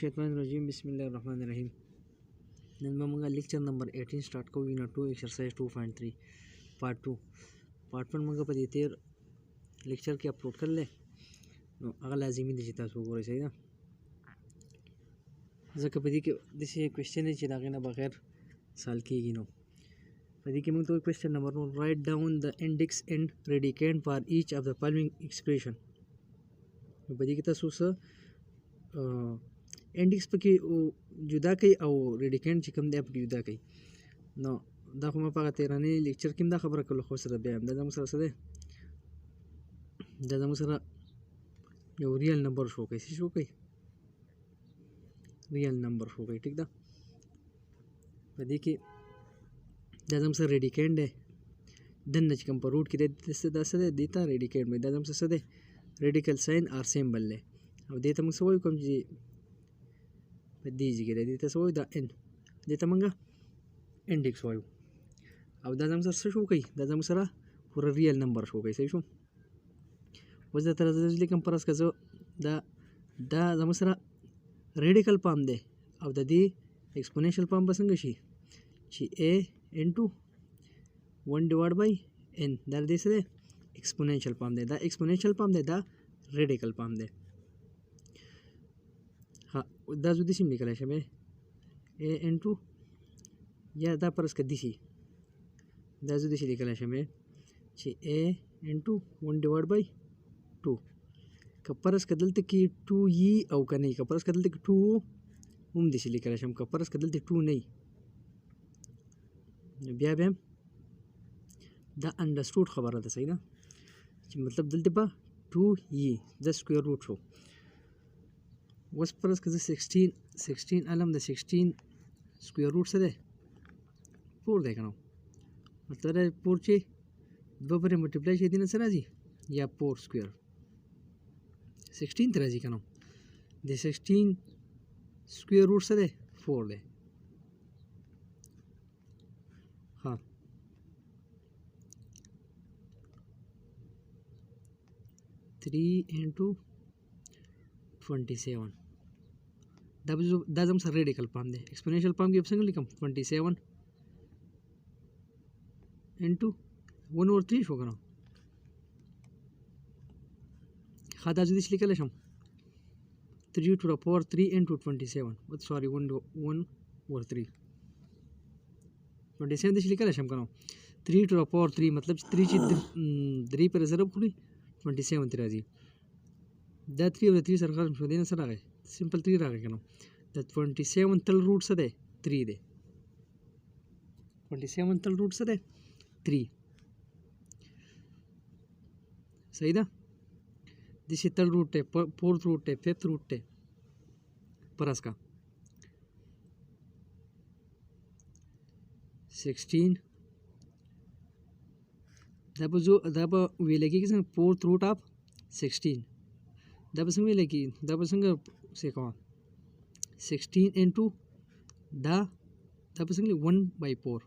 Minesh-shaytanir-rajim. Bismillahir-rahmanir-rahim. None में मंगा lecture number 18 स्टार्ट को यूनिट 2 एक्सरसाइज 2.3 पार्ट 2 पार्ट 1 मंगा पदी तेर लेक्चर के अपलोड कर ले अगर लाजिमी दे चिता सो गोरे सही ना जक पदी के दिस क्वेश्चन है चिदा के ना बगैर साल की गिनो पदी के मंग तो question number 1 right down the index and predicate for each of the following expression पदी के तसुस इंडेक्स पकी जुदा कई और रेडिकेंट चिकम दे पकी जुदा कई नो दा खमा पागा तेरानी लेक्चर किम दा खबर कलो खोसर बे हम दा मुसरा सदे दा मुसरा यो रियल नंबर शो कई सी शो कई रियल नंबर शो कई ठीक दा पदी की दा मुसरा रेडिकेंट है दन चिकम पर रूट की दे दा सदे देता रेडिकेंट में दा मुसरा सदे रेडिकल साइन आर सिंबल ले अब देता मुसरा वो कम जी दीजिए देता सो दा एन देता मंगा इंडेक्स वायु अब दादा सर शो कई दादा मुसरा पूरा रियल नंबर शो कई सही शो वजह तरह से कम परस का जो दा मुसरा रेडिकल पाम दे अब दी एक्सपोनेंशियल पाम बसंग शी a into 1 divide by n दार दे से एक्सपोनेंशियल पाम दे दा एक्सपोनेंशियल पाम दे दा रेडिकल पाम दे हाँ दा जो दिसी निकला है मैं ए इनटू या दा परस का दिसी दा जो दिसी निकला है मैं ची ए इनटू 1 डिवाइड बाय 2 कपरस कदलते की 2 ये औ का नहीं कपरस कदलते की 2 दिसी निकला है हम कपरस कदलते 2 नहीं ब्या बैम दा अंडरस्टूड खबर आता सही ना मतलब दलते पा 2 ये द स्क्वायर रूट हो वस परस कज़ 16 अलम द 16 स्क्वायर रूट से दे 4 देखना मतलब है 4 चे दो पर मल्टीप्लाई चाहिए ना सर जी या 4 स्क्वायर 16 तरह जी का नाम दे 16 स्क्वायर रूट से दे 4 दे हाँ 3 into 27 दाजम सर रेडिकल पाम दे एक्सपोनेंशियल पाम की ऑप्शन लिखम 27 इंटू 1 और 3 होगा ना खाता जो दिस लिखल है हम 3 to the power 3 into 27 सॉरी 1 और 3 27 दिस लिखल है हम का 3 to the power 3 मतलब 3 ची 3 पर रिजर्व खुली 27 तेरा जी दा 3 और 3 सरकार में देना सर आ गए सिंपल 3 आ गए क्या दा 27 तल रूट से दे 3 दे 27 तल रूट से दे 3 सही ना दिस तल रूट है 4th रूट है 5th रूट है परस का 16 दब वे लगी कि 4th रूट ऑफ 16 दब संग वे लगी दब संग से कौन 16 इंटू दब संग 1/4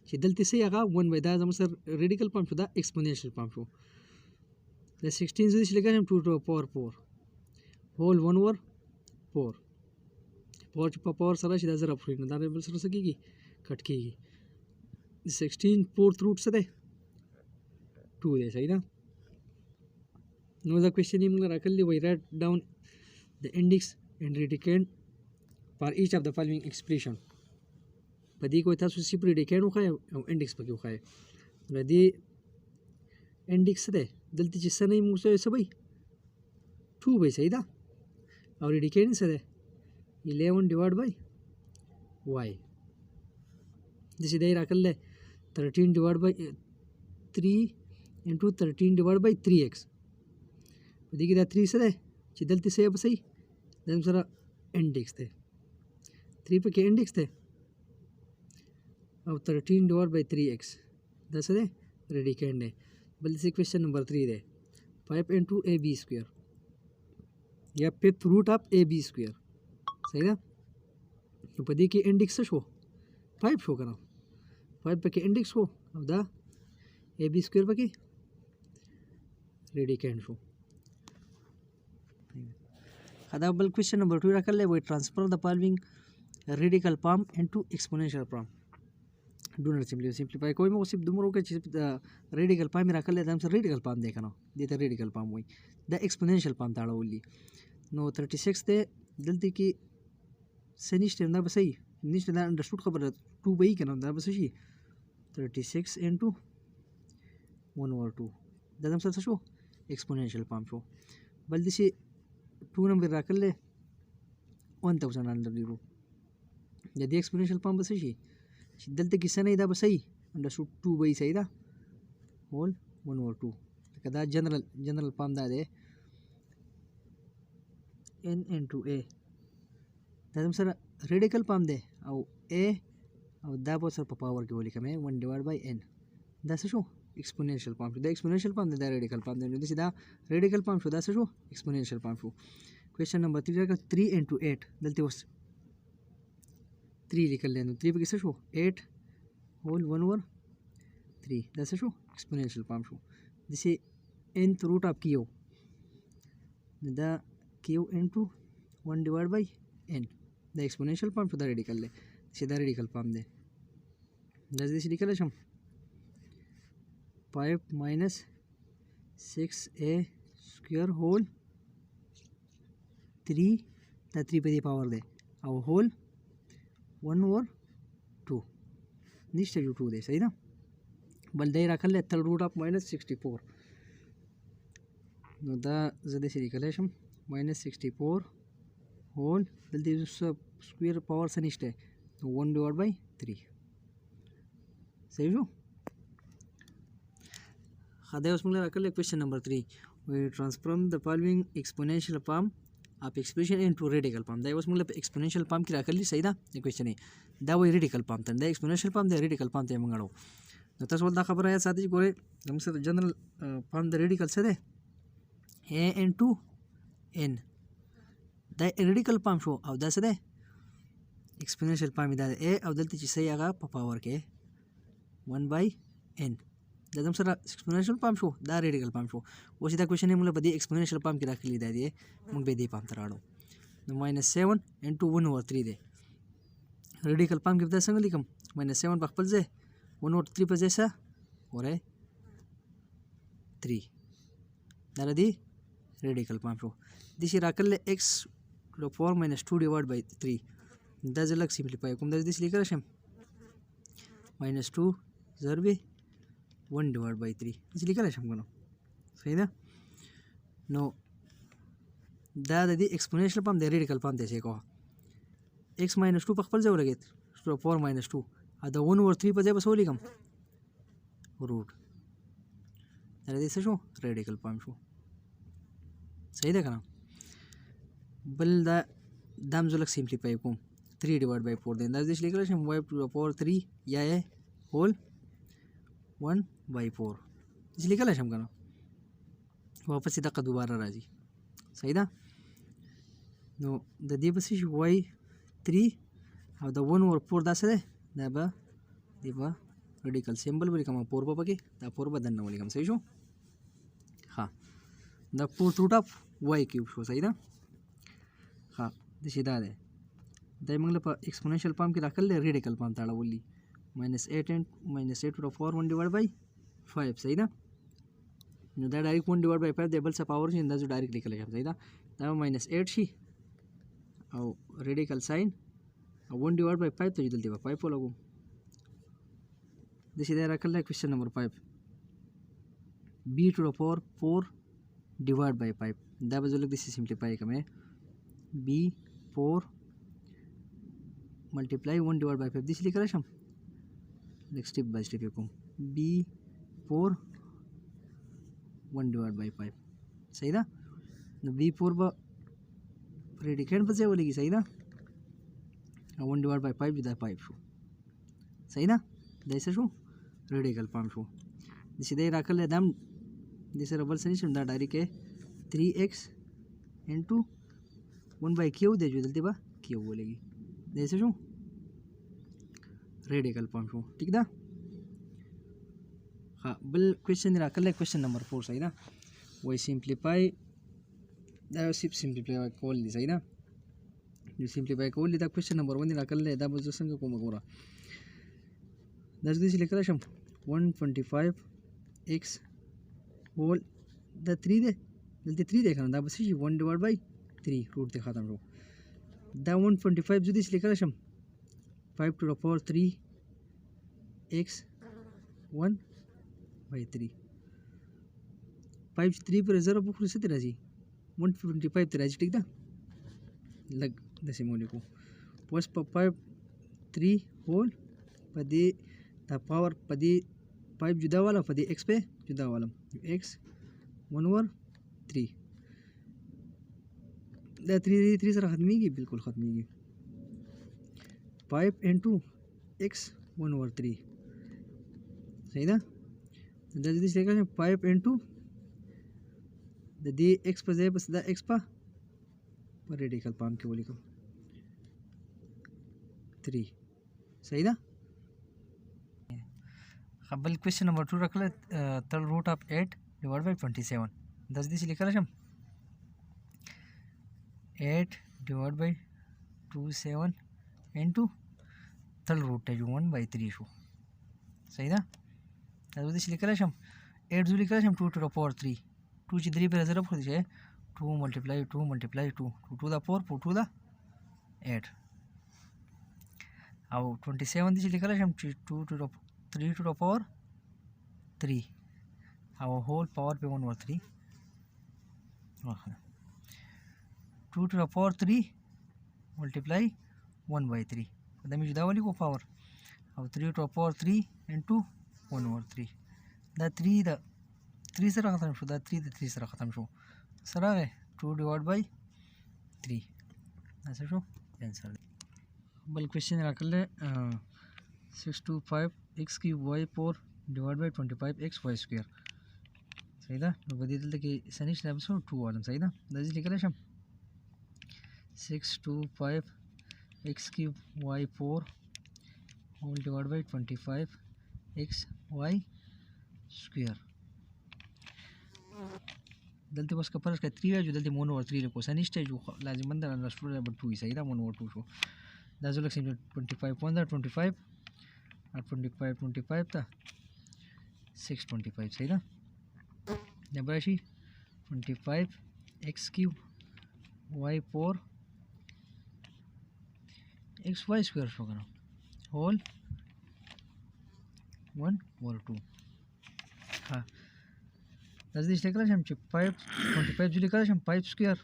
चिदलती से आगा 1 दा जम सर रेडिकल पाम शुदा एक्सपोनेंशियल पाम शो द 16 से लिखा हम 2 to the power 4 होल 1 और 4 पावर सारा सीधा जरा फ्रेंड दारे बल सर सकेगी कट केगी 16 4th रूट से दे 2 दे सही ना नो द क्वेश्चन ही मंगा रखल ली write down the index and radicand for each of the following expression पदी को था सुसी प्रेडिकेट हो खाए और इंडेक्स पर क्यों खाए नदी इंडेक्स दे दलती जिससे नहीं मुझसे सब भाई 2 भाई सही था और रेडिकेट से दे 11 डिवाइड बाय y जैसे दे रखल ले 13 डिवाइड बाय 3 इंटू 13 डिवाइड बाय 3x देखिए 3 से दे चिदलती से अब सही दम सरा इंडेक्स थे 3 पे के इंडेक्स थे अब 13 डिवाइड बाय 3x 10 दे रेडिकेंड है बल्कि से क्वेश्चन नंबर 3 दे 5 इंटू ए बी स्क्वायर या 5th root of a b square सही ना तो पदी की इंडेक्स शो 5 शो करा 5 पे के इंडेक्स हो अब दा ए बी स्क्वायर पे के रेडिकेंड शो دا بل کوېشن نمبر 2 راکړلی وایي ټرانسفر د فالوینګ ریډیکل پام انټو ایکسپوننشل پام. ډو ناټ سمپلیفای کوئ مو صرف دومره وکړئ چې د ریډیکل پام یې راکړلی دا هم سره ریډیکل پام دی که نه دې ته ریډیکل پام وایي دا ایکسپوننشل پام ته اړول دي. نو 36 دی دلته کې څه نشته دا به صحیح نشته دا انډرسټوډ خبره 2 به وي که نه دا به څه شي 36 انټو 1/2 دا هم سره څه شو ایکسپوننشل پام شو. بل داسې 2 نمبر راکړلی 1000 انډر زیرو د دې ایکسپوننشل پام به څه شي چې دلته کې څه نه دا به صحیح انډرسټوډ 2 به وي صحیح ده هول 1/2 لکه دا جنرل پام دا دی n انټو a دا هم سره ریډیکل پام دی او a او دا به سره په پاور کې ولیکم 1/n دا څه شو ایکسپوننشل پام شو دا ایکسپوننشل پام دی دا ریډیکل پام دی نو داسې دا ریډیکل پام شو دا څه شو ایکسپوننشل پام شو. کوېشن نمبر 3 راکړه 3 انټو 8 دلته اوس 3 لیکل دی نو 3 پکې څه شو 8 هول 1/3 دا څه شو ایکسپوننشل پام شو. داسې nth روټ اف کیو نو دا کیو انټو 1/n دا ایکسپوننشل پام شو دا ریډیکل دی چې دا ریډیکل پام دی دا داسې لیکلی شم 5 minus 6a square whole 3 دا 3 په دې پاور دی او هول 1/2 نشته جو 2 دی صحیح ده. بل دی راکړلی تل روټ اف -64 نو دا زه داسې لیکلی شم -64 هول دلته سکویر پاور څه نشته 1/3 صحیح شو. دا اوس موږ راکړلی کوېشن نمبر 3 وایي ټرانسفارم د فالوینګ ایکسپوننشل پام اف ایکسپریشن انټو ریډیکل پام دا اوس موږ په ایکسپوننشل پام کې راکړلی صحیح ده د کوېشن دا وایي ریډیکل پام ته دا ایکسپوننشل پام دی ریډیکل پام ته یې موږ اړو. نو تاسو ول دا خبره یاد ساتئ چې ګورئ زموږ سره جنرل پام د ریډیکل څه دی a انټو n دا ریډیکل پام شو او دا څه دی ایکسپوننشل پام دا دی a او دلته چې صحیح هغه په پاور کې 1/n دا هم سره ایکسپوننشل پام شو دا ریډیکل پام شو. اوس دا کوېشن یې موږ په دې ایکسپوننشل پام کې راکړلی دا دی موږ به دې پام ته راوړو نو -7 انټو 1/3 دی ریډیکل پام کې دا څنګه لیکم -7 په خپل ځای 1/3 په ځای څه ګورئ 3 دا دی ریډیکل پام شو. داسې راکړلی x to the power -2/3 دا زه لږ سمپلیفای کوم دا داسې لیکلی شم -2 ضرب 1/3 داسې لیکلی شم که نه صحیح ده. نو دا د دې ایکسپوننشل پام دی ریډیکل پام دی چې کوه x -2 په خپل ځای ولګېد to the power -2 او د 1/3 په ځای به څه ولیکم روټ دا د دې څه شو ریډیکل پام شو صحیح ده که نه. بل دا هم زه لږ سمپلیفای کوم 3/4 دی دا داسې لیکلی شم y to the power 3 یا a هول 1/4 داسې لیکلی شم که نه واپس یې دقه دوباره راځي صحیح ده. نو د دې به څه شي y3 او د 1/4 دا څه دی دا به دې به ریډیکل سیمبل ولیکم 4 به پکې دا 4 به دننه ولیکم صحیح شو. ها دا 4th روټ اف y کیوب شو صحیح ده. ها داسې دا دی دا یې موږ له په ایکسپوننشل پام کې راکړلی ریډیکل پام ته اړولی -8 to the power 1/5 صحیح ده. نو دا ډایرکټ 1/5 دی بل څه پاور شي دا زه ډایرکټ لیکلی شم صحیح ده. دا به -8 شي او ریډیکل ساین او 1/5 ته چې دلته به 5 ولګوم داسې دی راکړلی کوېشن نمبر 5 b to the power 4/5 دا به زه لږ داسې سمپلیفای کوم b4 ملټیپلای 1/5 داسې لیکلی شم لږ سټیپ بای سټیپ یې کوم b4 1/5 صحیح ده. نو b4 به ریډیکینډ په ځای ولګي صحیح ده او 1/5 دا 5 شو صحیح ده دا څه شو ریډیکل پام شو. داسې دی راکړلی دا هم دې سره بل څه نشم دا ډایرکټ 3x انټو 1/q دی جو دلته به کیو ولګي دا څه شو ریډیکل پام شو ټیک ده. ها بل کوېشن راکړلی کوېشن نمبر 4 صحیح ده وایي سمپلیفای دا سمپلیفای کول دي صحیح ده یو سمپلیفای کول دي دا کوېسچن نمبر 1 دی راکړلی دا به زه څنګه کوم ګوره دا زه داسې لیکلی شم 125x هول دا 3 دی دلته 3 دی که نه دا به څه شي 1/3 روټ دی ختم شو دا 125 زه داسې لیکلی شم 5 to the power 3 x 1/3 5 چې 3 پر 0 پوخړي څه ته راځي 125 ته راځي ټیک ده لږ داسې مو لیکو اوس په 5 3 هول په دې دا پاور په دې 5 جدا والا په دې x په جدا والم x 1/3 دا 3 سره ختمېږي بالکل ختمېږي 5 into x 1/3 صحیح ده دا دې څه کوي 5 into د دې x په ځای بس دا x په ریډیکل پام کې ولیکم 3 صحیح ده خپل کوېسچن نمبر 2 راکړه تل روټ اف 8 ډیوایډ بای 27 دا دې څه لیکل شم 8 ډیوایډ بای 27 انټو تل روټ 1/3 شو صحیح ده دا دې څه لیکل شم 8 زو لیکل شم 2 to the power 3 2 چې 3 پر 0 پخې شي 2 multiply 2 multiply 2 2 to the power 4 to the 8 او 27 دې لیکل شم 2 to the 3 to the power 3 او whole power په 1/3 2 to the power 3 multiply 1/3 دا مې جدا ولیکو پاور او 3 to the power 3 into 1/3 دا 3 دا 3 سره ختم شو دا 3 د 3 سره ختم شو سره 2 ډیوایډ بای 3 دا څه شو انسر بل کوېسچن راکړل 625x cube y4 ډیوایډ بای 25x y سکوير صحیح ده نو په دې دلته کې سنیش نه بسو 2 والم صحیح ده دا ځکه لیکل شم 625x cube y4 whole divided by 25x y square دلته بس کپرس کا 3 جو دلته 1/3 لیکو سنیشته جو لازم اندر انډرسټوډ نمبر 2 صحیح ده 1/2 شو دا زو لکه 25 1 25 اور 25 تا 625 صحیح ده نمبر شي 25x cube y4 xy square شو کنه هول 1/2 ها دا دې څه کړم چې 25 جوړ کړم 5 سکوير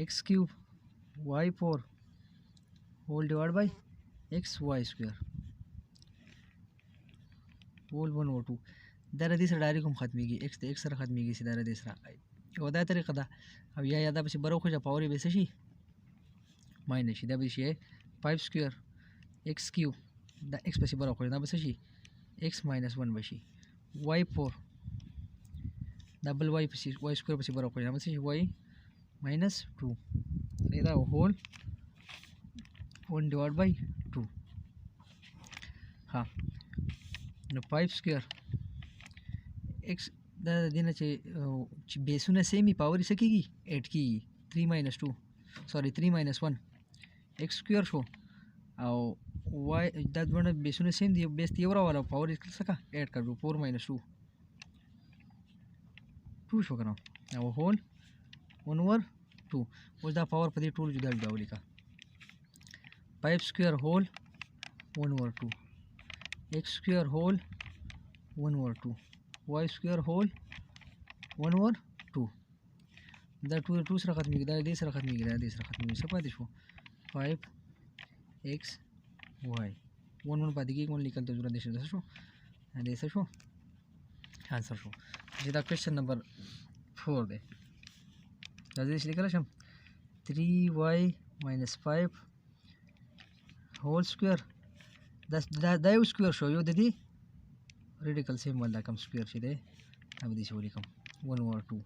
x cube y4 whole divided by xy square whole 1/2 دا دې سره ډایرکټ هم ختميږي x د x سره ختميږي سي دا دې سره یو دا طریقه ده او یا دا به برو خو پاور به شي ماینس شي دا به شي 5 سکوير x cube دا x په برو خو دا به شي x minus 1 بشي y4 double y په y square په برابر کوي دا څه y minus 2 دا whole 1 divided by 2 ها نو 5 square x دا دینه چې بیسونه سیمي پاور یې سکیږي 8 کیږي 3 minus 2 sorry 3 minus 1 x square شو او y دا دونه بیسونه سیم دی بیس یو راواله پاور یې څه 8 کړو 4 minus 2 2 شو کنه او هول 1/2 اوس دا پاور په دې ټول جدا جدا ولیکا 5 square whole 1/2 x square whole 1/2 y square whole 1/2 دا 2 سره ختمېږي دا دې سره ختمېږي دا دې سره ختمېږي څه پاتې شو 5x y 1 پاتې کېږي 1 لیکل ته ضرورت نشته څه شو دې څه شو آنسر شو چې دا کوېسچن نمبر 4 دی دا دې لیکل شم 3y minus 5 whole square دا یو سکوير شو یو د دې ریډیکل سیمبل دا کوم سکوير شي دی دا به دې شو لیکم 1/2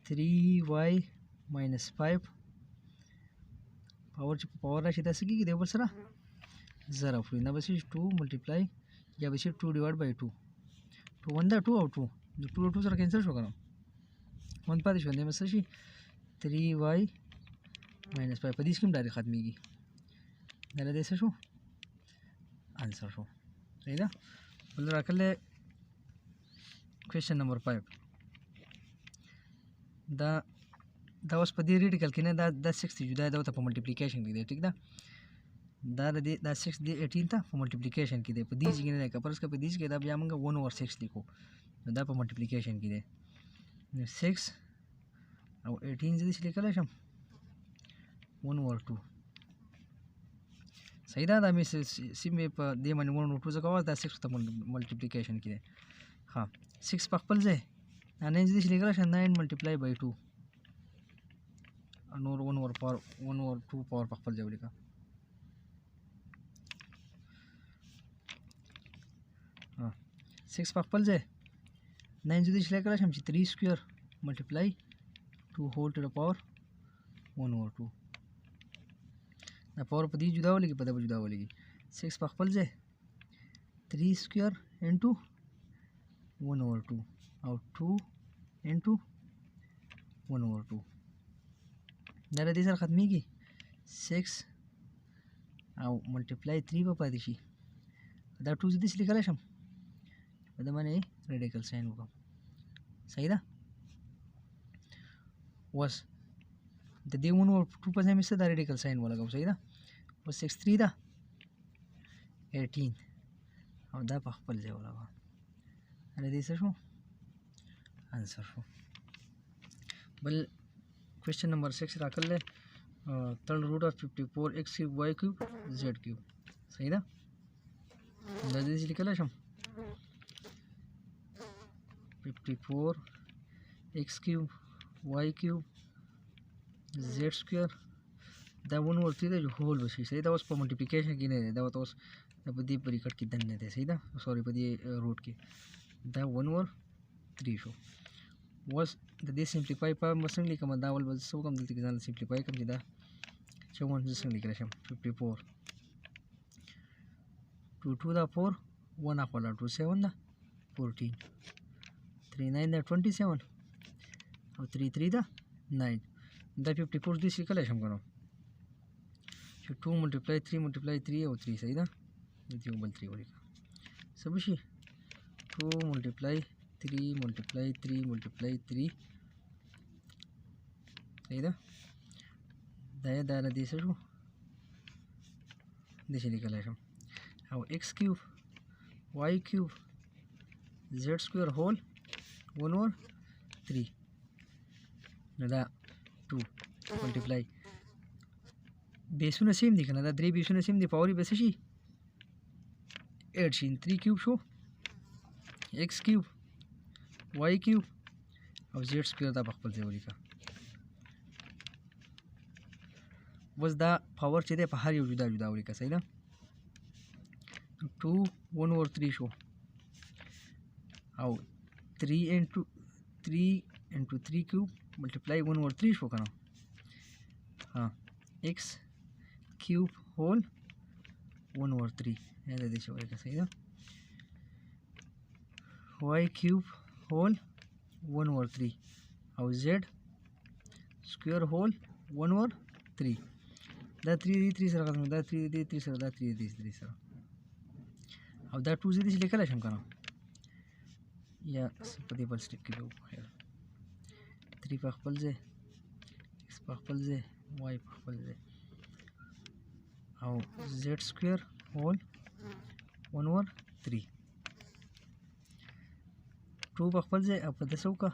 3y minus 5 پاور چې پاور راشي دا څه کېږي دی ورسره زر اف نه به شي 2 ملټیپلای یا به شي 2 ډیوایډ بای 2 2 1 دا 2 او 2 د 2 او 2 سره کینسل شو کنه 1 پاتې شو دې مسه شي 3y minus 5 په دې کې هم ډایرکټ ختميږي دا له دې څه شو آنسر شو صحیح ده بل راکله کوېشن نمبر 5 دا اوس په دې ریډیکل کې نه دا 6 دی جدا دا ته په ملټیپلیکیشن کې دی ټیک ده دا 6 دی 18 ته په ملټیپلیکیشن کې دی په دې کې نه کپرس کې په دې کې دا بیا موږ 1/6 لیکو دا په ملټیپلیکیشن کې دی 6 او 18 زدي چې لیکل شم 1/2 صحیح ده دا مې سیمې په دې باندې 1/2 ځکه دا 6 ته ملټیپلیکیشن کې دی ها 6 په خپل ځای 9 زدي چې لیکل شم 9 ملټیپلای بای 2 نور 1/2 پاور په خپل ځای ولیکه 6 په خپل ځای 9 زدي چې لیکل شم چې 3 سکوير ملټیپلای 2 whole to the power 1/2 دا پاور په دې جدا ولګي په دې جدا ولګي 6 په خپل ځای 3 سکوير انټو 1/2 او 2 انټو 1/2 دا له دې سره ختميږي 6 او ملټیپلای 3 په پاتې شي دا 2 زدي لیکل شم په دې باندې ریډیکل ساين وکړم صحیح ده was د دې 1/2 په ځای مې څه دا ریډیکل ساين ولګاو صحیح ده اوس 6 3 ده 18 او دا په خپل ځای ولګاو اره دې څه شو آنسر شو بل کوېشن نمبر 6 راکړل third root of 54 x cube y cube z cube صحیح ده دا دې لیکل شم 54 x cube y cube z square دا 1/3 د هول وشي صحیح دا اوس په ملټیپلیکیشن کې نه دی دا اوس په دې بریکټ کې دنه دی صحیح ده سوري په دې روټ کې دا 1/3 شو اوس د دې سمپلیفای په مسنګ لیکم دا ول بل څه کوم دلته کې ځان سمپلیفای کوم چې دا 54 څنګه لیکل شم 54 2 2 دا 4 1 اخواله 2 7 دا 14 3 9 دا 27 او 3 3 دا 9 دا 54 دې لیکل شم کنه چې 2 ملټیپلای 3 ملټیپلای 3 او 3 صحیح ده دې بل 3 ولیکه سم شي 2 ملټیپلای 3 ملټیپلای 3 ملټیپلای 3 صحیح ده دا دې څه شو دې لیکل شم او x کیوب y کیوب z سکوير هول 1/3 نو دا 2 ملټیپلای بیسونه سیم دي کنه دا درې بیسونه سیم دي پاوري به شي 8 شي 3 کیوب شو x کیوب y کیوب او z سکوير دا په خپل ځای ولیکه وز دا پاور چې ده په هر یو جدا جدا ولیکه صحیح ده 2 1/3 شو او 3 into 3 cube multiply 1/3 شو کنه ها x cube whole 1/3 دا دې شو ولیکه صحیح ده y cube whole 1/3 او z square whole 1/3 دا 3 سره ختم دا 3 سره دا 3 سره او دا 2 زدي لیکل شم کنه یا په دې بل سټیپ کې به خیر 3 په خپل ځای x په خپل ځای y په خپل ځای او z سکوير هول 1/3 2 په خپل ځای او په دسو کا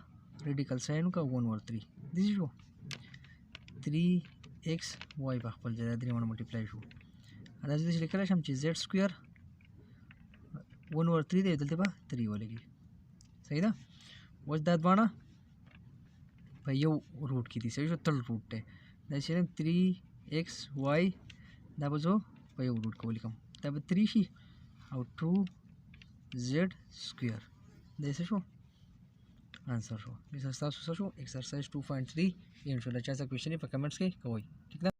ریډیکل ساين کا 1/3 دي شو 3x y په خپل ځای دا 3 ملټیپلای شو دا چې لیکل شم چې z سکوير 1/3 دی دلته به 3 ولګي صحیح ده اوس دا دوانه په یو روټ کې دي صحیح شو تل روټ دی دا چې 3x y دا به زه په یو روټ کې ولیکم دا به 3 شي او 2z سکوير دا څه شو آنسر شو. This is also exercise 2.3. ان شاء الله چا څه کوېشن په کمنټس کې کوئ ٹھیک ده.